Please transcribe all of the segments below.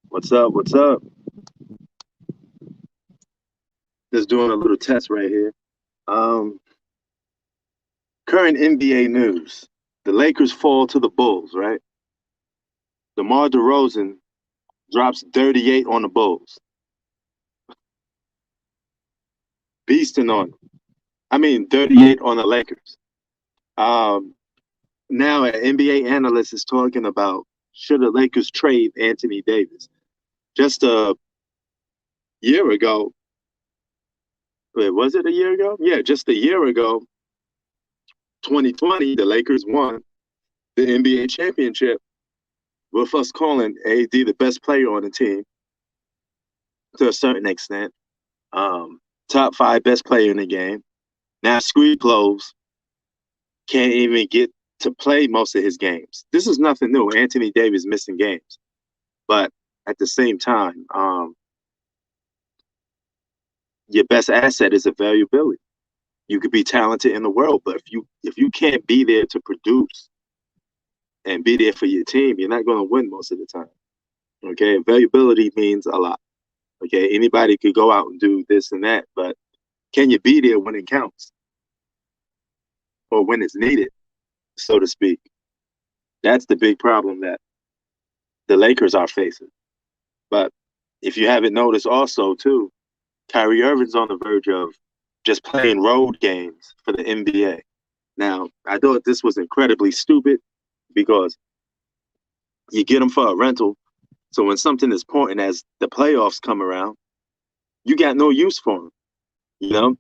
What's up? What's up? Just doing a little test right here. Um, Current NBA news: the Lakers fall to the Bulls. Right, DeMar DeRozan drops 38 on the Bulls, beasting on. I mean, 38 on the Lakers. Um, Now an NBA analyst is talking about should the Lakers trade Anthony Davis. Just a year ago, wait, was it a year ago? Yeah, just a year ago, 2020, the Lakers won the NBA championship with us calling AD the best player on the team to a certain extent. Top five best player in the game. Now street clothes can't even get to play most of his games. This is nothing new. Anthony Davis missing games, but at the same time, your best asset is availability. You could be talented in the world, but if you can't be there to produce and be there for your team, you're not going to win most of the time. Okay, availability means a lot. Okay, anybody could go out and do this and that, but can you be there when it counts or when it's needed, so to speak? That's the big problem that the Lakers are facing. But if you haven't noticed, also too, Kyrie Irving's on the verge of just playing road games for the NBA. Now, I thought this was incredibly stupid because you get him for a rental. So when something as important as the playoffs come around, you got no use for him. You know,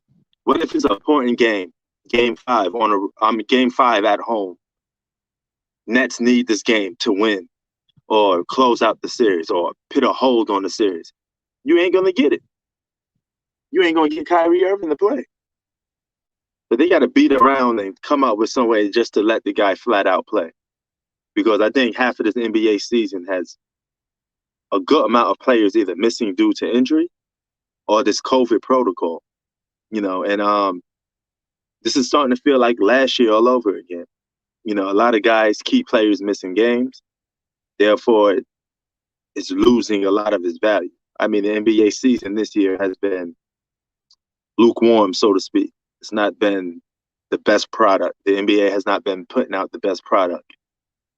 what if it's an important game, game five at home? Nets need this game to win or close out the series or put a hold on the series. You ain't gonna get it. You ain't gonna get Kyrie Irving to play. But they got to beat around and come up with some way just to let the guy flat out play. Because I think half of this NBA season has a good amount of players either missing due to injury or this COVID protocol. And this is starting to feel like last year all over again. A lot of guys, key players missing games. Therefore, it's losing a lot of its value. I mean, the NBA season this year has been lukewarm, so to speak. It's not been the best product. The NBA has not been putting out the best product.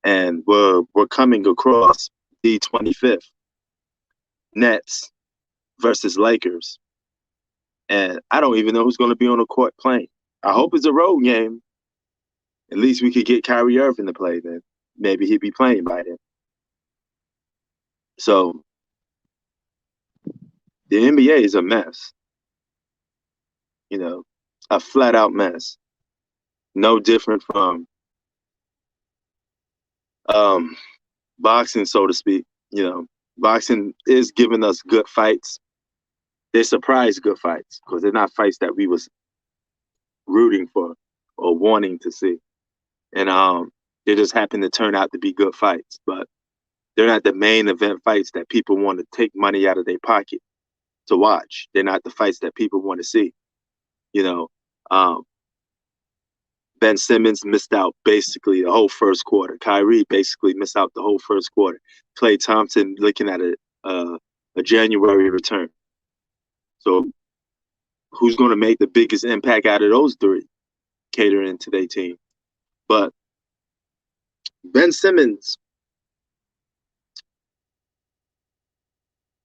And we're coming across the 25th, Nets versus Lakers. And I don't even know who's going to be on the court playing. I hope it's a road game. At least we could get Kyrie Irving to play then. Maybe he'd be playing by then. So the NBA is a mess. A flat out mess. No different from boxing, so to speak. Boxing is giving us good fights. They're surprise good fights because they're not fights that we was rooting for or wanting to see. And they just happen to turn out to be good fights. But they're not the main event fights that people want to take money out of their pocket to watch. They're not the fights that people want to see. Ben Simmons missed out basically the whole first quarter. Kyrie basically missed out the whole first quarter. Klay Thompson looking at a January return. So who's going to make the biggest impact out of those three catering to their team? But Ben Simmons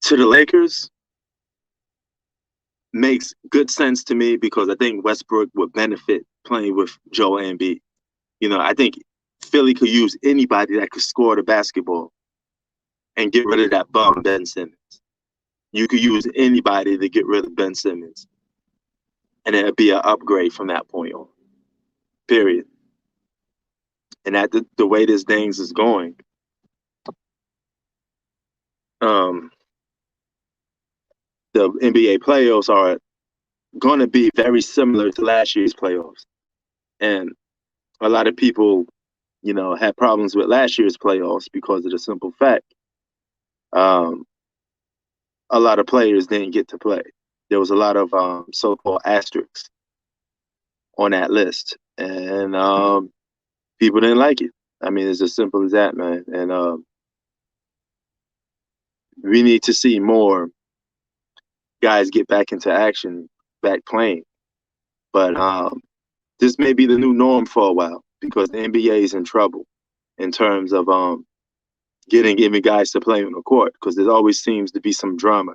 to the Lakers makes good sense to me because I think Westbrook would benefit playing with Joel Embiid. I think Philly could use anybody that could score the basketball and get rid of that bum, Ben Simmons. You could use anybody to get rid of Ben Simmons. And it'd be an upgrade from that point on. Period. And at the way this things is going, the NBA playoffs are going to be very similar to last year's playoffs. And a lot of people, had problems with last year's playoffs because of the simple fact a lot of players didn't get to play. There was a lot of so-called asterisks on that list. And People didn't like it. I mean, it's as simple as that, man. And we need to see more guys get back into action, back playing. But this may be the new norm for a while because the NBA is in trouble in terms of getting guys to play on the court because there always seems to be some drama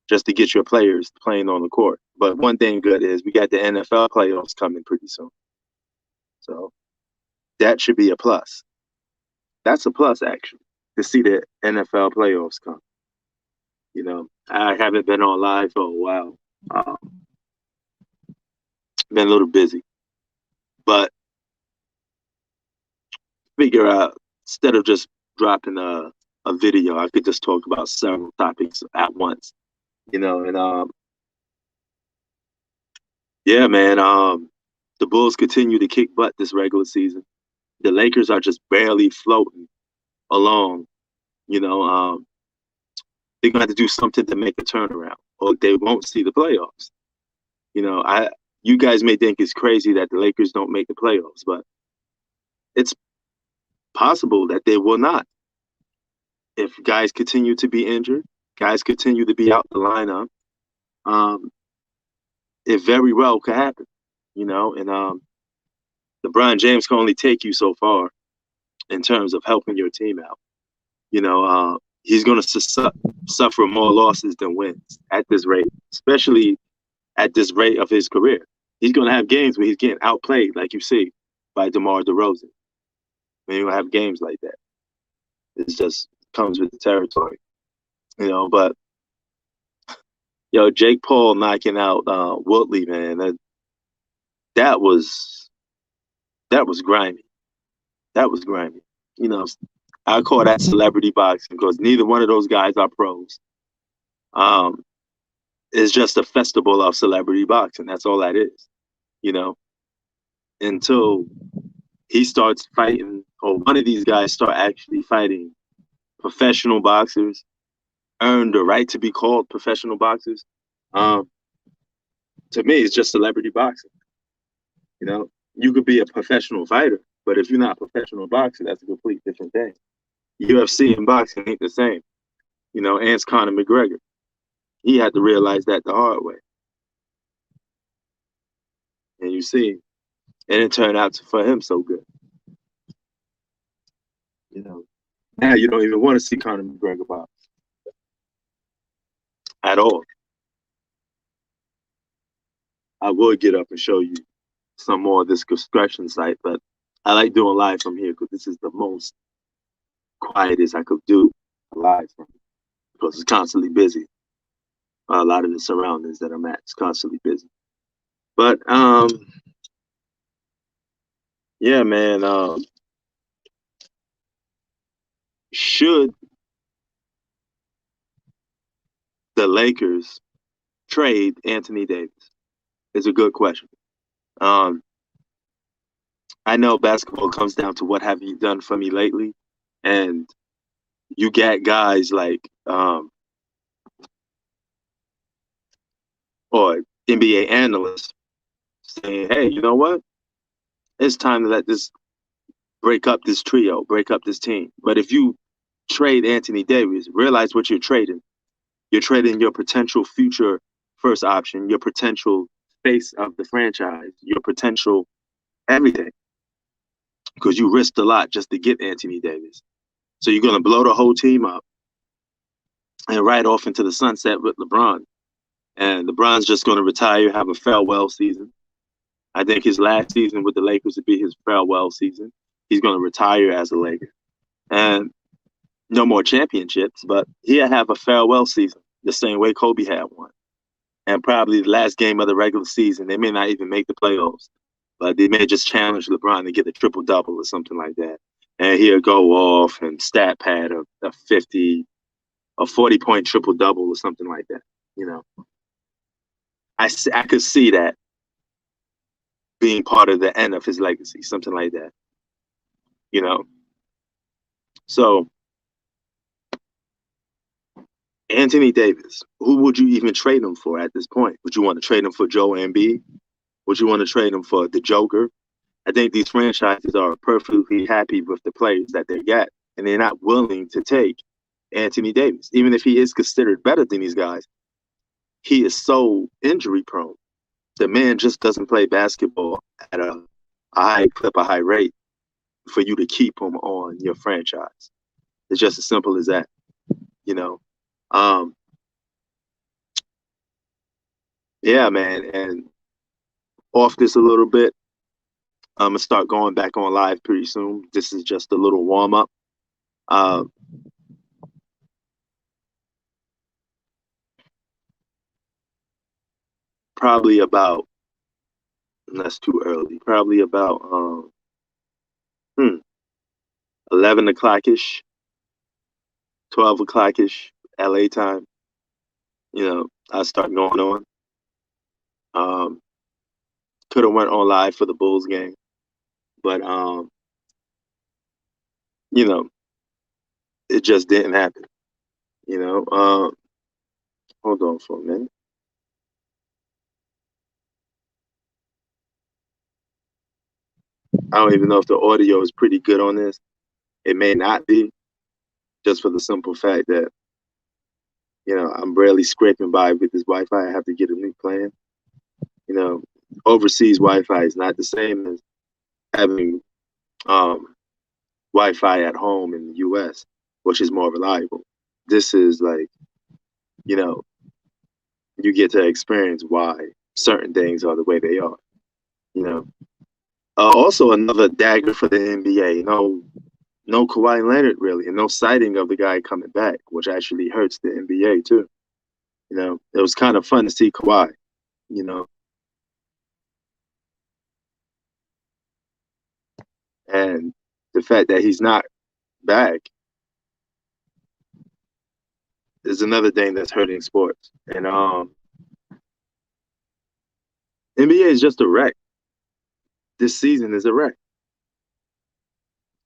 just to get your players playing on the court. But one thing good is we got the NFL playoffs coming pretty soon. So that should be a plus. That's a plus, actually, to see the NFL playoffs come. You know, I haven't been on live for a while. Been a little busy. But figure out, instead of just dropping a video, I could just talk about several topics at once. You know, and yeah, man, the Bulls continue to kick butt this regular season. The Lakers are just barely floating along. You know, they're going to have to do something to make a turnaround, or they won't see the playoffs. You know, you guys may think it's crazy that the Lakers don't make the playoffs, but it's possible that they will not. If guys continue to be injured, guys continue to be out the lineup, it very well could happen. You know, and LeBron James can only take you so far in terms of helping your team out. You know, he's going to suffer more losses than wins at this rate, especially at this rate of his career. He's going to have games where he's getting outplayed, like you see, by DeMar DeRozan. When you have games like that, it just comes with the territory, you know. But Jake Paul knocking out Woodley, man, that was grimy. That was grimy. You know, I call that celebrity boxing because neither one of those guys are pros. It's just a festival of celebrity boxing. That's all that is, you know, until he starts fighting, or one of these guys start actually fighting professional boxers, earn the right to be called professional boxers. To me, it's just celebrity boxing. You know, you could be a professional fighter, but if you're not a professional boxer, that's a complete different thing. UFC and boxing ain't the same. You know, and Conor McGregor. He had to realize that the hard way. And you see, and it turned out for him so good. You know, now you don't even want to see Conor McGregor box at all. I would get up and show you some more of this construction site, but I like doing live from here because this is the most quietest I could do live from, because it's constantly busy. A lot of the surroundings that I'm at is constantly busy. But yeah, man. Should the Lakers trade Anthony Davis? Is a good question. I know basketball comes down to what have you done for me lately, and you get guys like or NBA analysts saying, "Hey, you know what? It's time to let this break up this trio, break up this team." But if you trade Anthony Davis, realize what you're trading. You're trading your potential future first option, your potential face of the franchise, your potential everything, because you risked a lot just to get Anthony Davis. So you're going to blow the whole team up and ride off into the sunset with LeBron. And LeBron's just going to retire, have a farewell season. I think his last season with the Lakers would be his farewell season. He's going to retire as a Laker. And no more championships, but he'll have a farewell season the same way Kobe had one. And probably the last game of the regular season, they may not even make the playoffs, but they may just challenge LeBron to get a triple-double or something like that. And he'll go off and stat pad a 50, a 40-point triple-double or something like that. You know, I could see that being part of the end of his legacy, something like that. You know, so Anthony Davis, who would you even trade him for at this point? Would you want to trade him for Joel Embiid? Would you want to trade him for the Joker? I think these franchises are perfectly happy with the players that they got, and they're not willing to take Anthony Davis. Even if he is considered better than these guys, he is so injury prone. The man just doesn't play basketball at a high clip, a high rate for you to keep him on your franchise. It's just as simple as that, you know. Um, yeah, man. And off this a little bit, I'm gonna start going back on live pretty soon. This is just a little warm up. Uh, Probably about that's too early. Probably about 11 o'clock ish, 12 o'clock ish, LA time. I start going on. Um, could have went on live for the Bulls game, but you know, it just didn't happen. You know, hold on for a minute. I don't even know if the audio is pretty good on this. It may not be, just for the simple fact that I'm barely scraping by with this Wi-Fi. I have to get a new plan. You know, overseas Wi-Fi is not the same as having Wi-Fi at home in the U.S., which is more reliable. This is like, you know, you get to experience why certain things are the way they are. You know, also another dagger for the NBA. No Kawhi Leonard really, and no sighting of the guy coming back, which actually hurts the NBA too. It was kind of fun to see Kawhi. You know, and the fact that he's not back is another thing that's hurting sports. And NBA is just a wreck. This season is a wreck.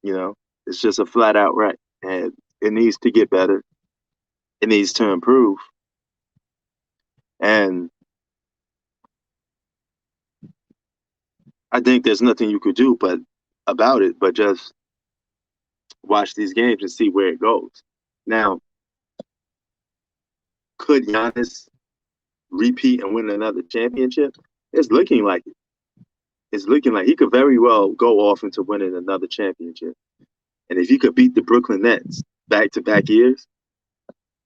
You know, it's just a flat out wreck, and it needs to get better. It needs to improve, and I think there's nothing you could do but about it, but just watch these games and see where it goes. Now, could Giannis repeat and win another championship? It's looking like it. It's looking like he could very well go off into winning another championship. And if he could beat the Brooklyn Nets back to back years,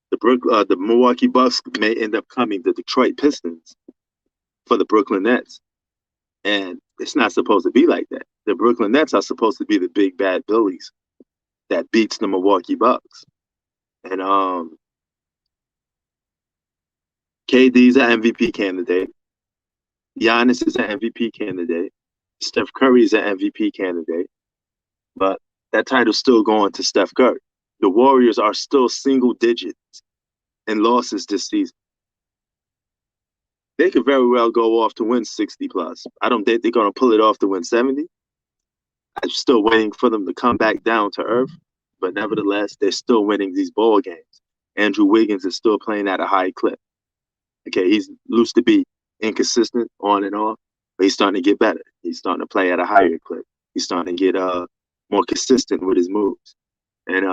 the Milwaukee Bucks may end up coming the Detroit Pistons for the Brooklyn Nets. And it's not supposed to be like that. The Brooklyn Nets are supposed to be the big bad bullies that beats the Milwaukee Bucks. And KD's an MVP candidate. Giannis is an MVP candidate. Steph Curry is an MVP candidate. But that title's still going to Steph Curry. The Warriors are still single digits in losses this season. They could very well go off to win 60 plus. I don't think they're going to pull it off to win 70. I'm still waiting for them to come back down to earth. But nevertheless, they're still winning these ball games. Andrew Wiggins is still playing at a high clip. Okay, he's used to be inconsistent on and off, but he's starting to get better. He's starting to play at a higher clip. He's starting to get more consistent with his moves. And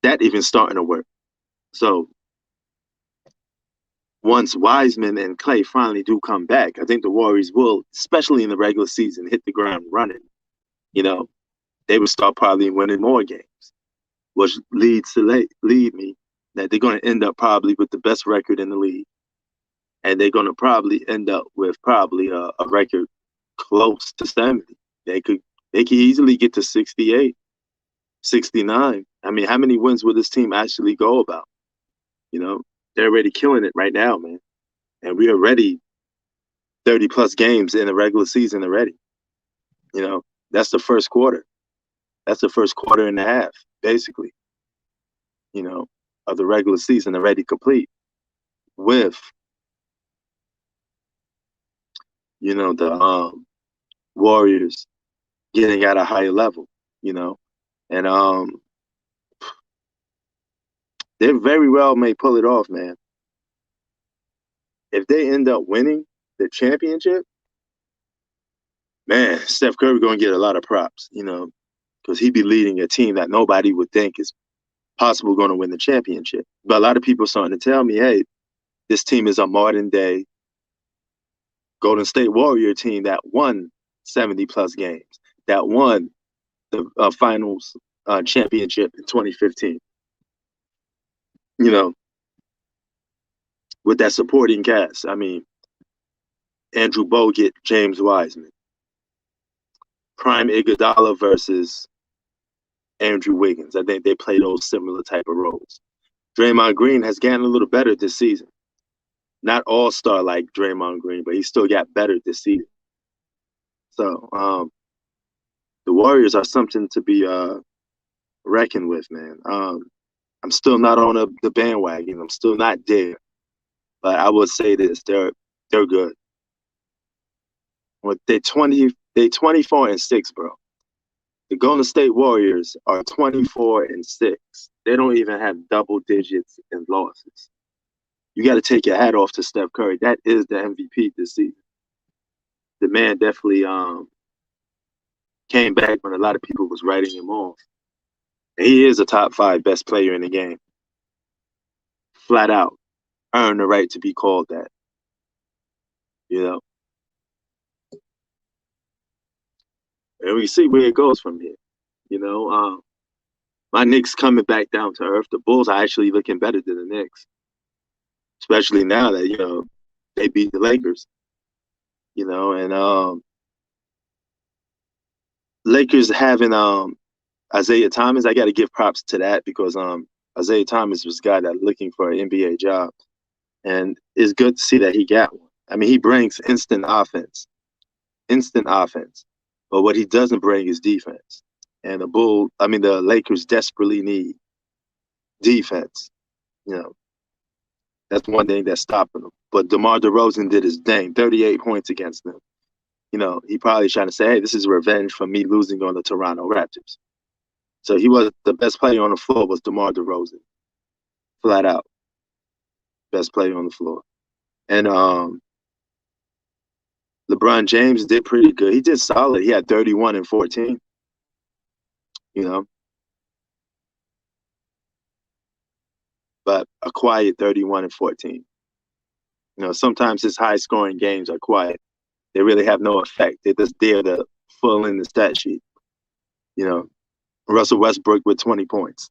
that even starting to work. So once Wiseman and Clay finally do come back, I think the Warriors will, especially in the regular season, hit the ground running. They will start probably winning more games, which lead me that they're going to end up probably with the best record in the league. And they're going to probably end up with probably a record close to 70. They could easily get to 68, 69. I mean, how many wins will this team actually go about? They're already killing it right now, man. And we are already 30 plus games in the regular season already. That's the first quarter. That's the first quarter and a half, basically, of the regular season already complete with, the Warriors getting at a higher level, and they very well may pull it off, man. If they end up winning the championship, Man, Steph Curry going to get a lot of props, because he be leading a team that nobody would think is possible going to win the championship. But a lot of people starting to tell me, hey, this team is a modern day Golden State Warrior team that won 70 plus games, that won the finals championship in 2015. With that supporting cast. I mean, Andrew Bogut, James Wiseman, Prime Iguodala versus Andrew Wiggins. I think they play those similar type of roles. Draymond Green has gotten a little better this season. Not all-star like Draymond Green, but he still got better this season. So the Warriors are something to be reckoned with, man. I'm still not on the bandwagon. I'm still not there. But I would say this: they're good. They're 24-6, bro. The Golden State Warriors are 24-6. They don't even have double digits in losses. You got to take your hat off to Steph Curry. That is the MVP this season. The man definitely came back when a lot of people was writing him off. And he is a top 5 best player in the game. Flat out. Earned the right to be called that. And we see where it goes from here. My Knicks coming back down to earth. The Bulls are actually looking better than the Knicks. Especially now that, they beat the Lakers. And Lakers having Isaiah Thomas, I got to give props to that because Isaiah Thomas was a guy that's looking for an NBA job. And it's good to see that he got one. I mean, he brings instant offense. But what he doesn't bring is defense. And the Lakers desperately need defense. That's one thing that's stopping them. But DeMar DeRozan did his thing, 38 points against them. He probably trying to say, hey, this is revenge for me losing on the Toronto Raptors. So he was the best player on the floor was DeMar DeRozan. Flat out. Best player on the floor. And LeBron James did pretty good. He did solid. He had 31 and 14. But a quiet 31 and 14. Sometimes his high-scoring games are quiet. They really have no effect. They're just there to fill in the stat sheet. Russell Westbrook with 20 points.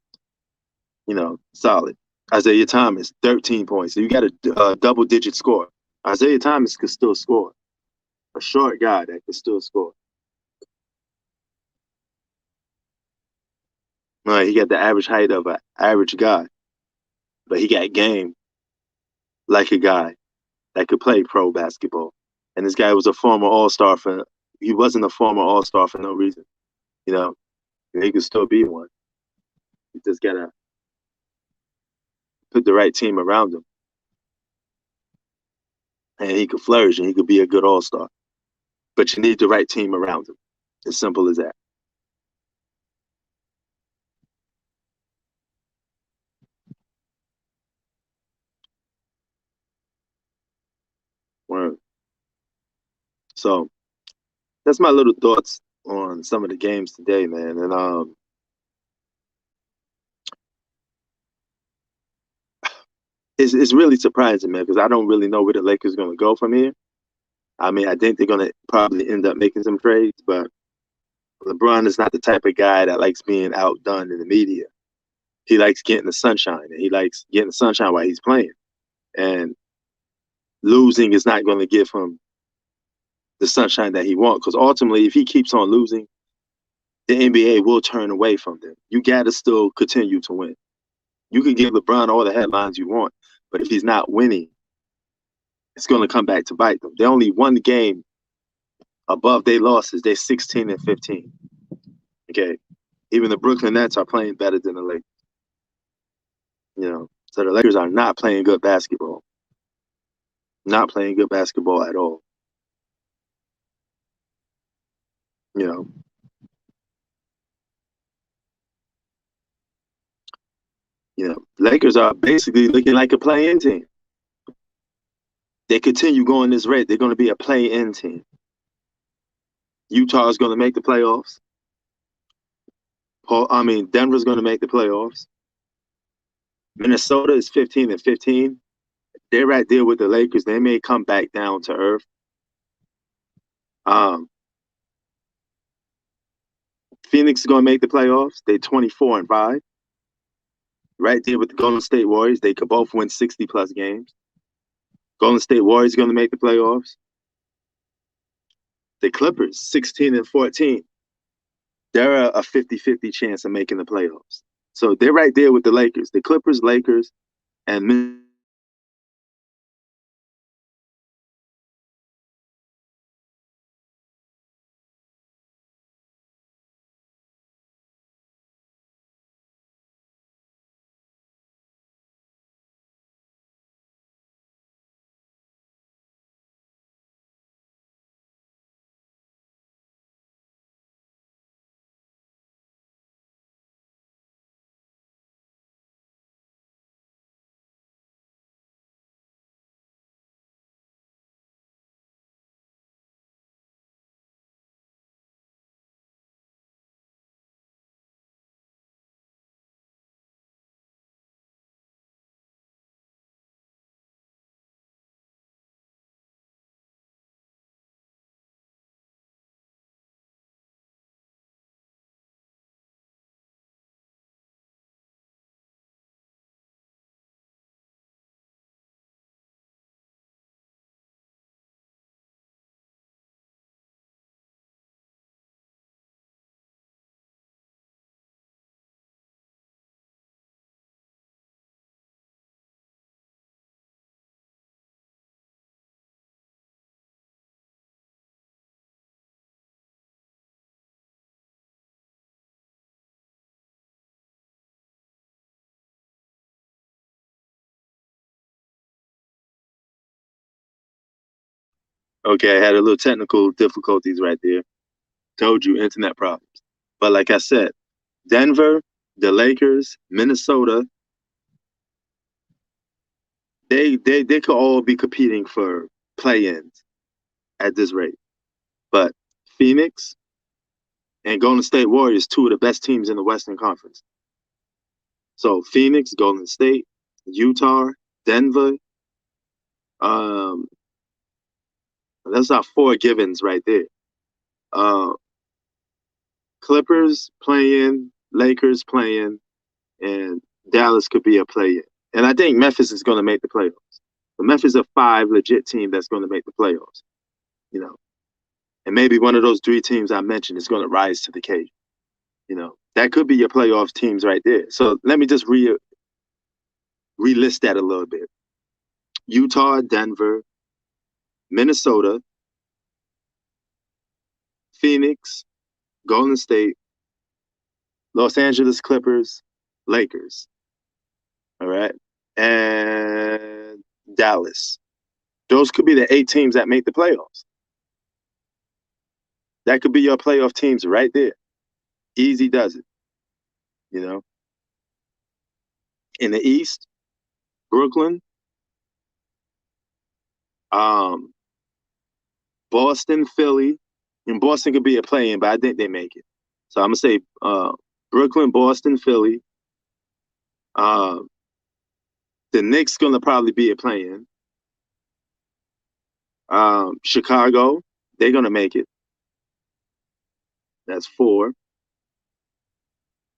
Solid. Isaiah Thomas, 13 points. So you got a double-digit score. Isaiah Thomas could still score. A short guy that could still score. He got the average height of an average guy. But he got game like a guy that could play pro basketball. And this guy was a former All-Star he wasn't a former All-Star for no reason. He could still be one. You just gotta put the right team around him. And he could flourish and he could be a good All-Star. But you need the right team around him. As simple as that. Word. So that's my little thoughts on some of the games today, man. And it's really surprising, man, because I don't really know where the Lakers are going to go from here. I mean, I think they're going to probably end up making some trades, but LeBron is not the type of guy that likes being outdone in the media. He likes getting the sunshine, and he likes getting the sunshine while he's playing. And losing is not going to give him the sunshine that he wants, because ultimately, if he keeps on losing, the NBA will turn away from them. You got to still continue to win. You can give LeBron all the headlines you want, but if he's not winning, it's going to come back to bite them. They're only one game above their losses. They're 16 and 15. Okay. Even the Brooklyn Nets are playing better than the Lakers. So the Lakers are not playing good basketball. Not playing good basketball at all. Lakers are basically looking like a play-in team. They continue going this rate, they're going to be a play-in team. Utah is going to make the playoffs. Denver's going to make the playoffs. Minnesota is 15-15. They're right there with the Lakers. They may come back down to earth. Um, Phoenix is going to make the playoffs. They're 24-5. Right there with the Golden State Warriors. They could both win 60-plus games. Golden State Warriors going to make the playoffs. The Clippers, 16-14. They're a 50-50 chance of making the playoffs. So they're right there with the Lakers. The Clippers, Lakers, and okay, I had a little technical difficulties right there. Told you, internet problems. But like I said, Denver, the Lakers, Minnesota, they could all be competing for play-ins at this rate. But Phoenix and Golden State Warriors, two of the best teams in the Western Conference. So Phoenix, Golden State, Utah, Denver. Um, that's our four givens right there. Uh, Clippers playing, Lakers playing, and Dallas could be a play-in. And I think Memphis is going to make the playoffs. The Memphis is a five legit team that's going to make the playoffs. You know, and maybe one of those three teams I mentioned is going to rise to the occasion. You know, that could be your playoff teams right there. So let me just relist that a little bit. Utah, Denver, Minnesota, Phoenix, Golden State, Los Angeles Clippers, Lakers. All right. And Dallas. Those could be the 8 teams that make the playoffs. That could be your playoff teams right there. Easy does it. You know, in the East, Brooklyn, um, Boston, Philly, and Boston could be a play-in, but I think they make it. So I'm gonna say Brooklyn, Boston, Philly. Uh, the Knicks gonna probably be a play-in. Chicago, they're gonna make it. That's 4.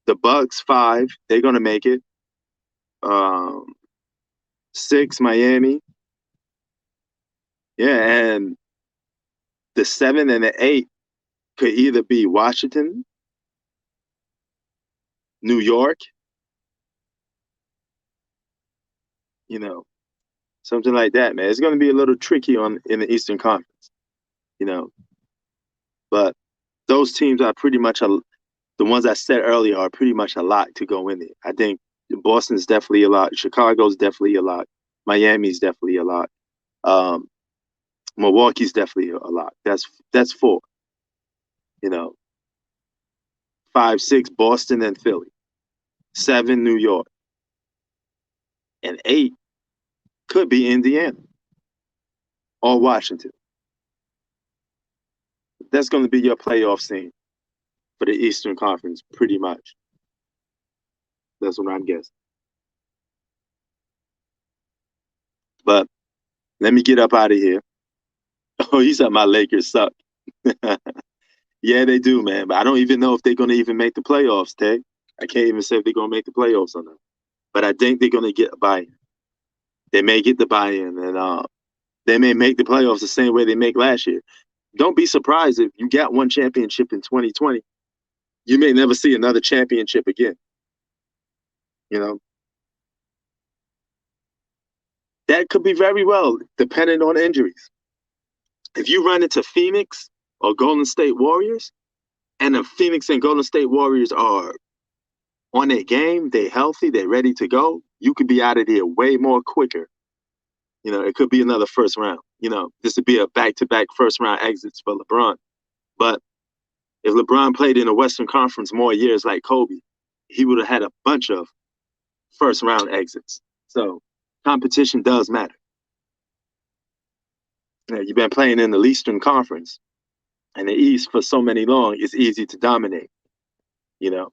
The Bucks, 5, they're gonna make it. Um, 6, Miami. Yeah, and the 7 and the 8 could either be Washington, New York, you know, something like that, man. It's going to be a little tricky in the Eastern Conference, you know, but those teams are pretty much the ones I said earlier are pretty much a lot to go in there. I think Boston's definitely a lot. Chicago's definitely a lot. Miami's definitely a lot. Um, Milwaukee's definitely a lot. That's 4. You know, 5, 6, Boston and Philly. 7, New York. And 8 could be Indiana or Washington. that's going to be your playoff scene for the Eastern Conference, pretty much. That's what I'm guessing. But let me get up out of here. Oh, you said my Lakers suck. Yeah, they do, man. But I don't even know if they're going to even make the playoffs, Tay. I can't even say if they're going to make the playoffs or not. But I think they're going to get a buy-in. They may get the buy-in, and they may make the playoffs the same way they make last year. Don't be surprised if you got one championship in 2020. You may never see another championship again. You know, that could be very well dependent on injuries. If you run into Phoenix or Golden State Warriors, and the Phoenix and Golden State Warriors are on their game, they're healthy, they're ready to go, you could be out of here way more quicker. You know, it could be another first round. You know, this would be a back-to-back first round exits for LeBron. But if LeBron played in the Western Conference more years like Kobe, he would have had a bunch of first round exits. So competition does matter. You know, you've been playing in the Eastern Conference and the East for so many long, it's easy to dominate, you know.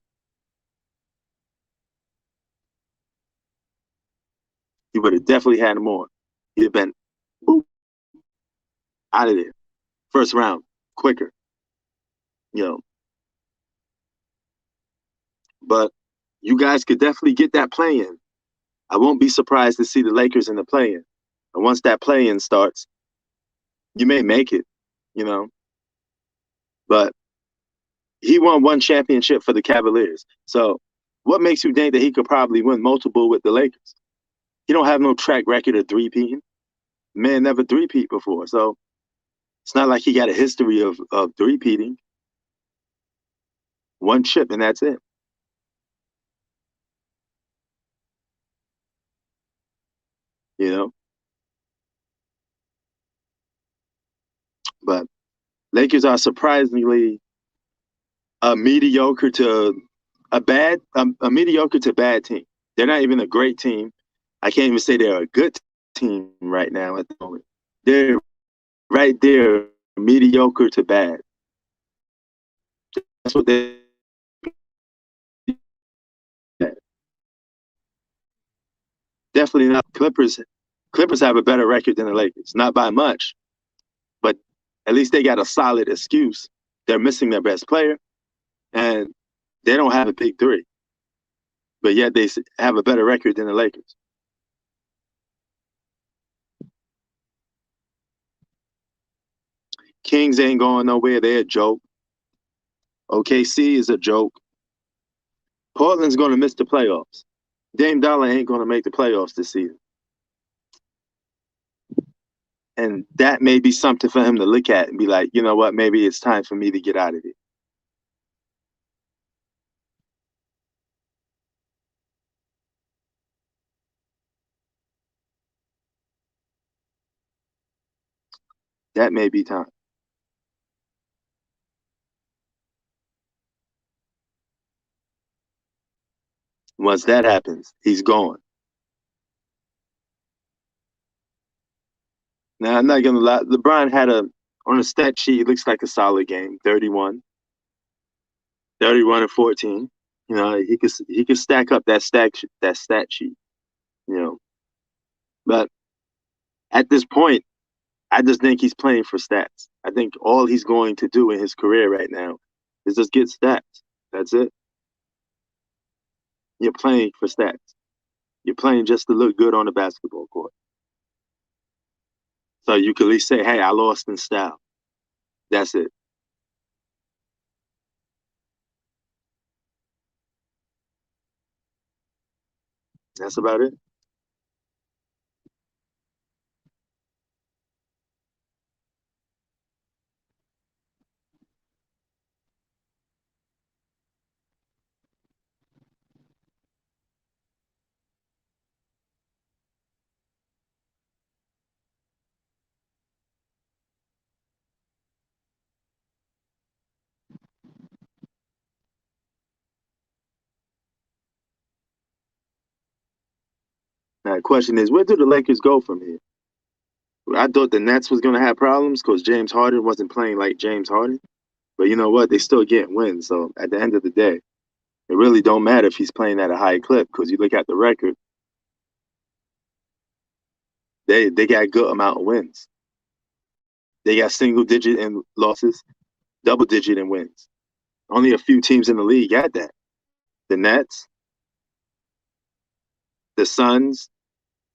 He would have definitely had more. He'd have been boop, out of there. First round, quicker, you know. But you guys could definitely get that play-in. I won't be surprised to see the Lakers in the play-in. And once that play-in starts, you may make it, you know. But he won one championship for the Cavaliers. So what makes you think that he could probably win multiple with the Lakers? He don't have no track record of three-peating. Man never three-peat before. So it's not like he got a history of three-peating. One chip and that's it. You know? But Lakers are surprisingly a mediocre to a mediocre to bad team. They're not even a great team. I can't even say they're a good team right now at the moment. They're right there, mediocre to bad. That's what they. Definitely not. Clippers have a better record than the Lakers, not by much, but at least they got a solid excuse. They're missing their best player, and they don't have a big three, but yet they have a better record than the Lakers. Kings ain't going nowhere. They're a joke. OKC is a joke. Portland's going to miss the playoffs. Dame Dollar ain't going to make the playoffs this season. And that may be something for him to look at and be like, you know what, maybe it's time for me to get out of here. That may be time. Once that happens, he's gone. Now, I'm not going to lie. LeBron had on a stat sheet, it looks like a solid game, 31 and 14. You know, he could stack up that stat sheet, you know. But at this point, I just think he's playing for stats. I think all he's going to do in his career right now is just get stats. That's it. You're playing for stats. You're playing just to look good on the basketball court. So you can at least say, hey, I lost in style. That's it. That's about it. Now, the question is, where do the Lakers go from here? I thought the Nets was gonna have problems because James Harden wasn't playing like James Harden. But you know what? They still getting wins. So at the end of the day, it really don't matter if he's playing at a high clip because you look at the record, they got a good amount of wins. They got single digit in losses, double digit in wins. Only a few teams in the league got that. The Nets, the Suns,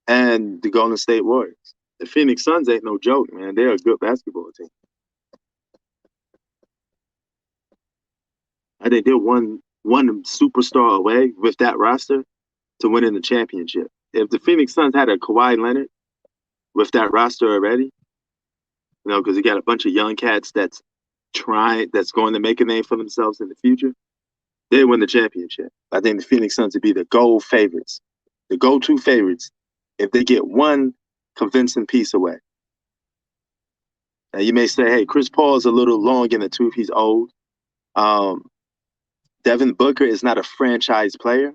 and the Golden State Warriors. The Phoenix Suns ain't no joke, man. They're a good basketball team. I think they're one superstar away with that roster to winning the championship. If the Phoenix Suns had a Kawhi Leonard with that roster already, because you got a bunch of young cats that's going to make a name for themselves in the future, they win the championship. I think the Phoenix Suns would be the gold favorites, the go-to favorites, if they get one convincing piece away. Now you may say, hey, Chris Paul is a little long in the tooth. He's old. Devin Booker is not a franchise player.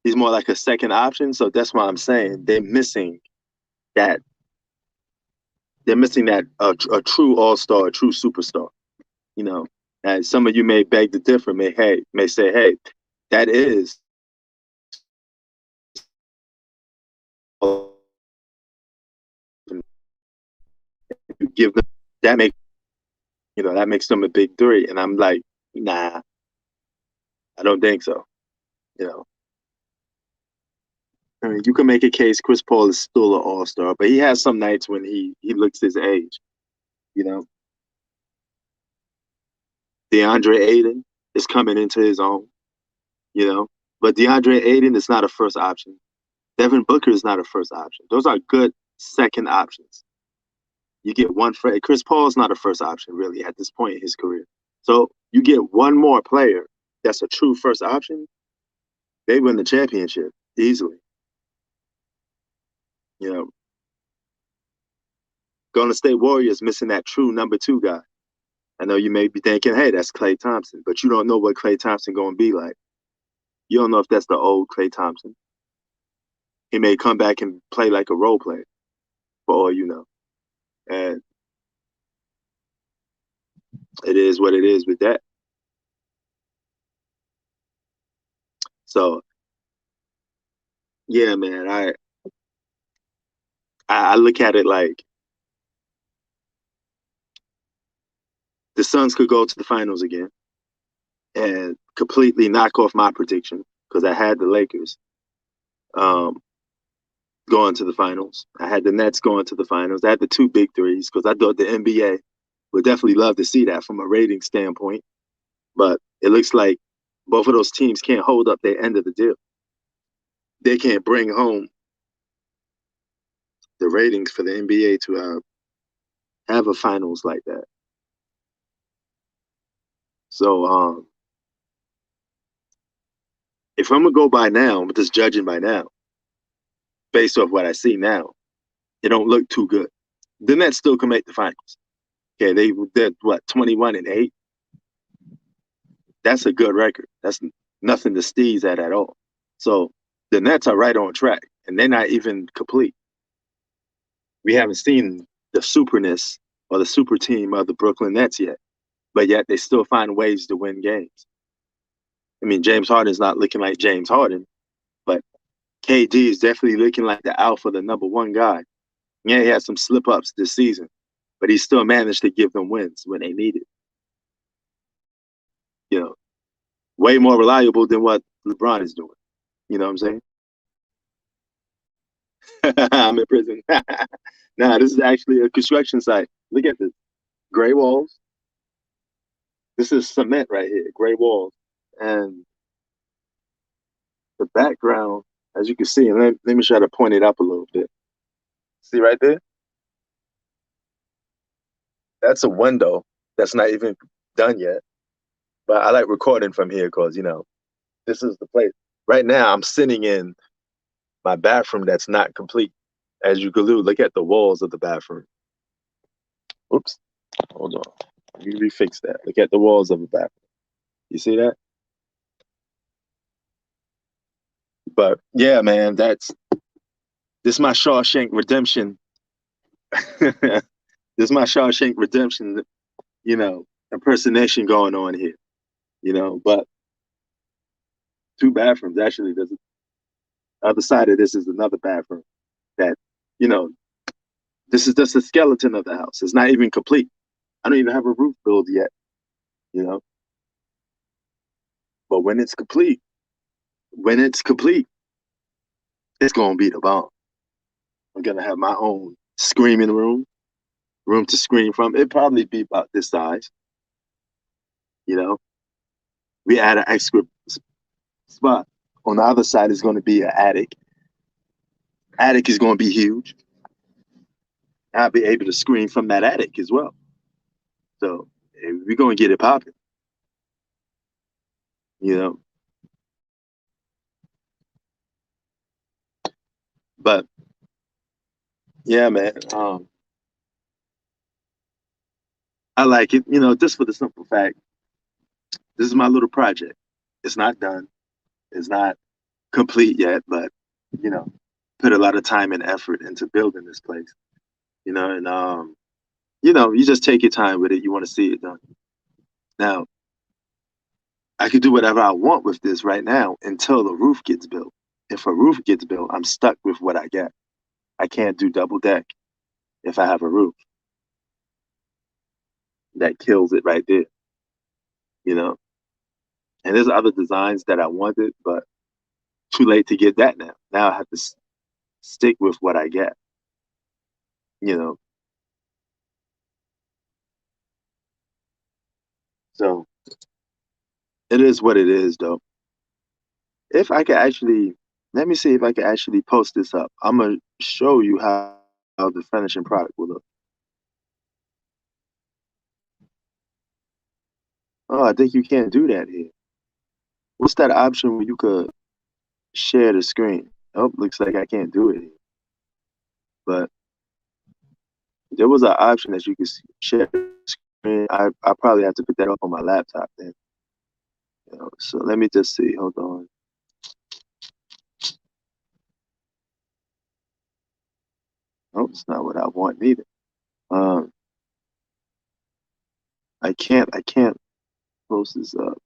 He's more like a second option. So that's why I'm saying they're missing that. They're missing that a true all-star, a true superstar. And some of you may beg to differ, may say, hey, that is you give them that makes them a big three. And I'm like, nah, I don't think so. I mean, you can make a case Chris Paul is still an all-star, but he has some nights when he looks his age. DeAndre Ayton is coming into his own, but DeAndre Ayton is not a first option. Devin Booker is not a first option. Those are good second options. You get one for Chris Paul is not a first option really at this point in his career. So you get one more player that's a true first option, they win the championship easily. Golden State Warriors missing that true number 2 guy. I know you may be thinking, hey, that's Klay Thompson, but you don't know what Klay Thompson going to be like. You don't know if that's the old Klay Thompson. He may come back and play like a role player, for all you know. And it is what it is with that. So, yeah, man, I look at it like the Suns could go to the finals again and completely knock off my prediction because I had the Lakers going to the finals. I had the Nets going to the finals. I had the 2 big threes because I thought the NBA would definitely love to see that from a rating standpoint. But it looks like both of those teams can't hold up their end of the deal. They can't bring home the ratings for the NBA to have a finals like that. So if I'm going to go by now, I'm just judging by now, based off what I see now, it don't look too good. The Nets still can make the finals. Okay, they're what, 21-8? That's a good record. That's nothing to sneeze at all. So the Nets are right on track, and they're not even complete. We haven't seen the superness or the super team of the Brooklyn Nets yet, but yet they still find ways to win games. I mean, James Harden's not looking like James Harden, but KD is definitely looking like the alpha, the number 1 guy. Yeah, he had some slip-ups this season, but he still managed to give them wins when they needed. Way more reliable than what LeBron is doing. You know what I'm saying? I'm in prison. Nah, this is actually a construction site. Look at this. Gray walls. This is cement right here, gray walls. And the background, as you can see, and let me try to point it up a little bit. See right there? That's a window that's not even done yet. But I like recording from here because, this is the place. Right now, I'm sitting in my bathroom that's not complete. As you can look at the walls of the bathroom. Oops. Hold on. Let me refix that. Look at the walls of the bathroom. You see that? But yeah, man, this is my Shawshank Redemption This is my Shawshank Redemption, impersonation going on here, but two bathrooms. Actually, there's the other side of this is another bathroom that, you know, this is just a skeleton of the house. It's not even complete. I don't even have a roof build yet, you know. But when it's complete, it's gonna be the bomb. I'm gonna have my own screaming room to scream from. It'd probably be about this size, you know. We add an extra spot. On the other side is gonna be an attic. Attic is gonna be huge. I'll be able to scream from that attic as well. So we're gonna get it popping, you know. But yeah, man. I like it, just for the simple fact, this is my little project. It's not done. It's not complete yet, but you know, put a lot of time and effort into building this place. And you just take your time with it. You want to see it done. Now, I could do whatever I want with this right now until the roof gets built. If a roof gets built, I'm stuck with what I get. I can't do double deck if I have a roof. That kills it right there, you know. And there's other designs that I wanted, but too late to get that now. Now I have to stick with what I get, you know. So it is what it is, though. If I could actually, let me see if I can actually post this up. I'm gonna show you how the finishing product will look. Oh, I think you can't do that here. What's that option where you could share the screen? Oh, looks like I can't do it here. But there was an option that you could share the screen. I probably have to put that up on my laptop then. So let me just see. Hold on. Oh, it's not what I want either. Um, I can't post this up.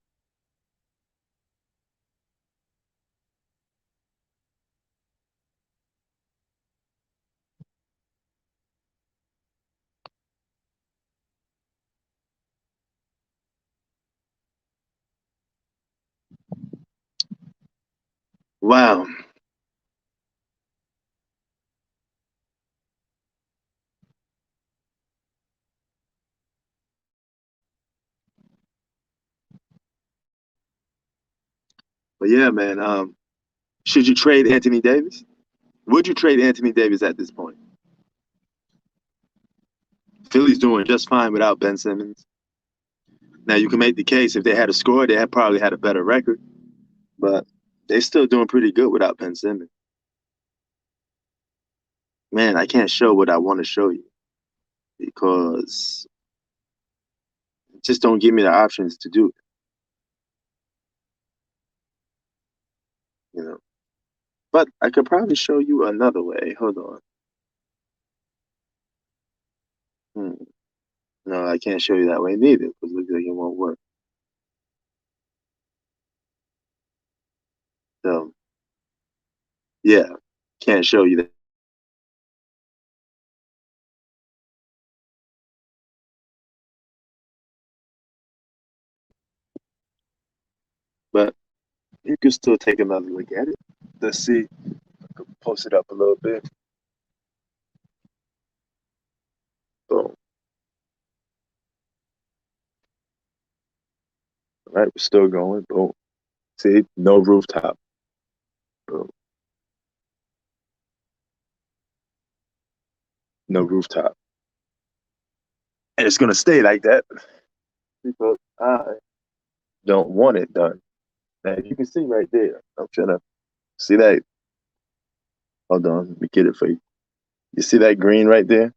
Wow. But yeah, man. Should you trade Anthony Davis? Would you trade Anthony Davis at this point? Philly's doing just fine without Ben Simmons. Now you can make the case if they had a score, they had probably had a better record, but they're still doing pretty good without Ben Simmons. Man, I can't show what I want to show you because it just don't give me the options to do it. You know, but I could probably show you another way. Hold on. Hmm. No, I can't show you that way neither because it looks like it won't work. So yeah, can't show you that. But you can still take another look at it. Let's see. I could post it up a little bit. Boom. All right, we're still going. Boom. See, no rooftop. Boom. No rooftop. And it's gonna stay like that because I don't want it done. Now you can see right there. I'm trying to see that. Hold on, let me get it for you. You see that green right there?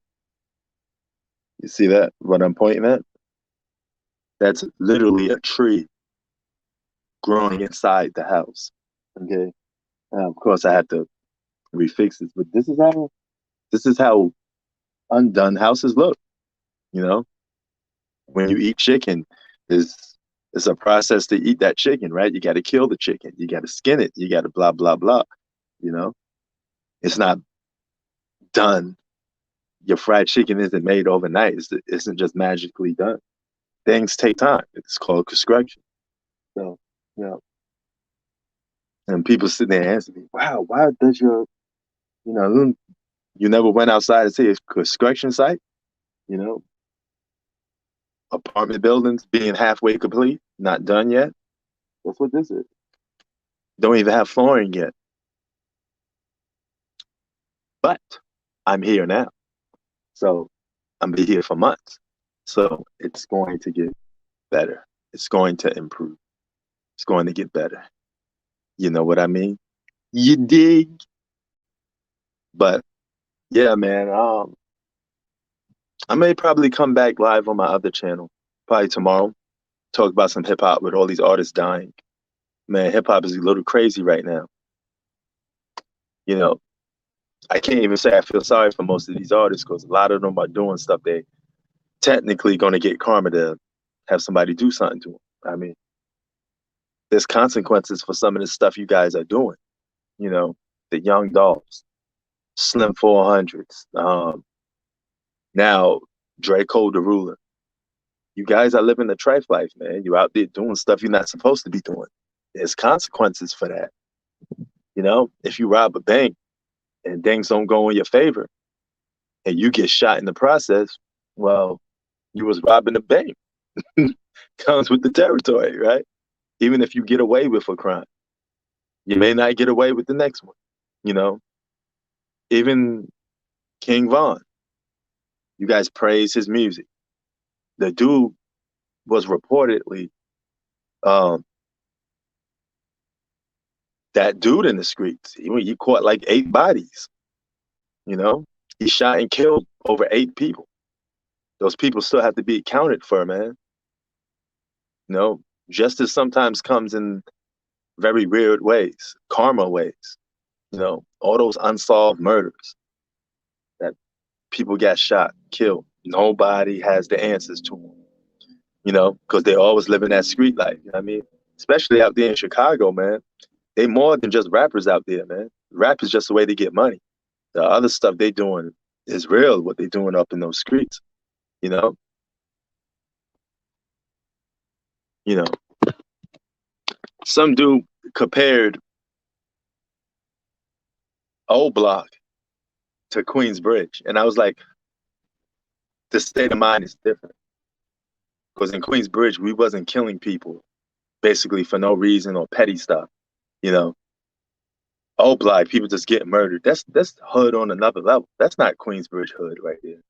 You see that? What I'm pointing at? That's literally a tree growing inside the house. Okay. Now, of course, I had to refix this, but this is how undone houses look. You know, when you eat chicken, is it's a process to eat that chicken, right? You got to kill the chicken, you got to skin it, you got to blah blah blah. You know, it's not done. Your fried chicken isn't made overnight. It isn't just magically done. Things take time. It's called construction. So, you know, and people sitting there asking me, "Wow, why does your, you know, you never went outside and see a construction site? You know, apartment buildings being halfway complete, not done yet. That's what this is. Don't even have flooring yet. But I'm here now. So I'm be here for months. So it's going to get better. It's going to improve. It's going to get better. You know what I mean? You dig? But yeah, man. I may probably come back live on my other channel, probably tomorrow. Talk about some hip hop with all these artists dying. Man, hip hop is a little crazy right now. You know, I can't even say I feel sorry for most of these artists because a lot of them are doing stuff they technically going to get karma to have somebody do something to them. I mean, there's consequences for some of the stuff you guys are doing. You know, the Young Dolls, Slim 400s, now Draco the Ruler. You guys are living the trife life, man. You're out there doing stuff you're not supposed to be doing. There's consequences for that. You know, if you rob a bank and things don't go in your favor and you get shot in the process, well, you was robbing the bank. Comes with the territory, right? Even if you get away with a crime, you may not get away with the next one. You know, even King Von, you guys praise his music. The dude was reportedly um, that dude in the streets. He caught like 8 bodies. You know, he shot and killed over 8 people. Those people still have to be accounted for, man. You know, justice sometimes comes in very weird ways, karma ways. You know, all those unsolved murders that people got shot, killed. Nobody has the answers to them, you know, because they always live in that street life. You know what I mean? Especially out there in Chicago, man. They more than just rappers out there, man. Rap is just a way to get money. The other stuff they doing is real, what they doing up in those streets, you know? You know, some dude compared Old Block to Queensbridge. And I was like, the state of mind is different. Because in Queensbridge, we wasn't killing people basically for no reason or petty stuff, you know. Old Block, people just getting murdered. That's hood on another level. That's not Queensbridge hood right there.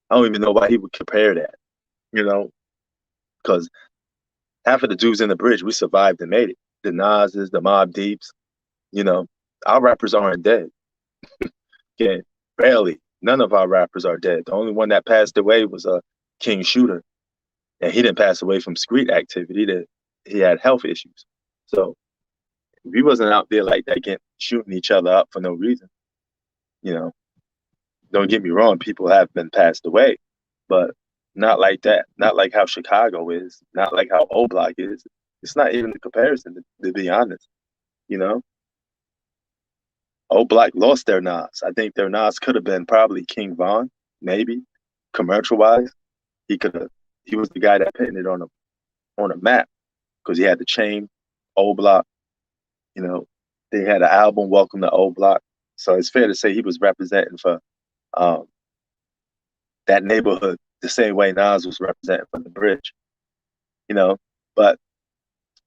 I don't even know why he would compare that, you know, because half of the dudes in the bridge, we survived and made it. The Nas's, the Mob Deeps, you know, our rappers aren't dead. Again, barely. None of our rappers are dead. The only one that passed away was a King Shooter, and he didn't pass away from street activity. That he had health issues. So we wasn't out there like that, getting shooting each other up for no reason. You know, don't get me wrong, people have been passed away, but not like that. Not like how Chicago is. Not like how O Block is. It's not even a comparison, to be honest. You know, O Block lost their Nas. I think their Nas could have been probably King Von, maybe commercial wise. He could have. He was the guy that put it on a map because he had the chain, O Block. You know, they had an album, Welcome to O Block. So it's fair to say he was representing for um, that neighborhood the same way Nas was representing for the bridge. You know, but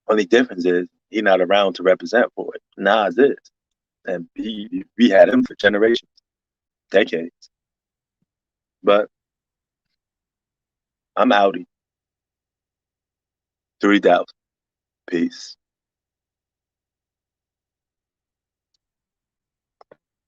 only difference is he's not around to represent for it. Nas is, and we had him for generations, decades. But I'm outie. 3,000. Peace.